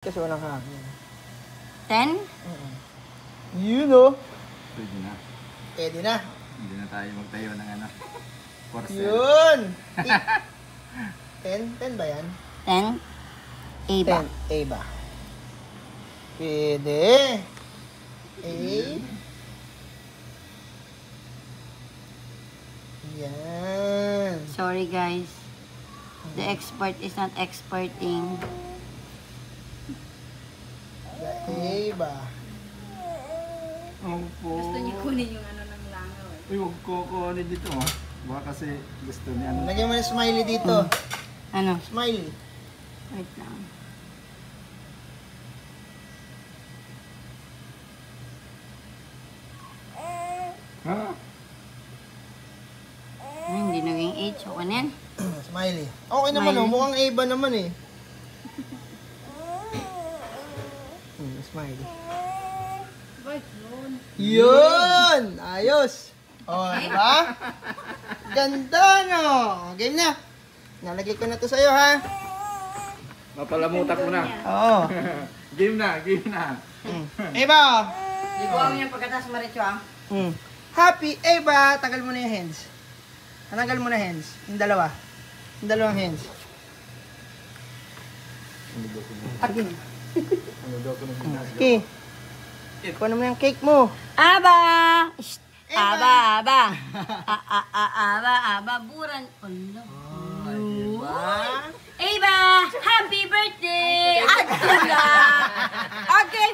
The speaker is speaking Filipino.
Kasi walang hangin. 10? You know. Pwede na. Pwede na. Hindi na tayo magtayo ng ano. Porcel. Yun. 10? 10 ba yan? 10? A ba? 10. A ba? Pwede. A. Yan. Sorry guys. The expert is not experting. A ba? Opo. Gusto niyo kunin yung ano ng langaw eh. Uy, huwag ko kunin dito. Baka kasi gusto niya. Ano. Lagyan mo ng smiley dito. Ano? Smiley. Wait lang. Ha? Hindi naging H. Okay na yan? Smiley. Okay naman Smiley. oh. Mukhang A ba naman eh. Smiley. Bakit yun? Yun! Ayos! O, diba? Ganda, no? Game na. Nalagay ko na to sa'yo, ha? Mapalamutak mo na. Oo. Game na, game na. Eva! Iguan mo yung pagkatas maritso ah. Happy Eva! Tagal mo na yung hands. Tanggal mo na hands. Yung dalawa. Yung dalawang hands. Okay. Okay. Kuha naman yung cake mo. Aba! Shh! Aba, aba. Aba, aba. Buran. Allah. Diba? Eva! Happy birthday! Okay.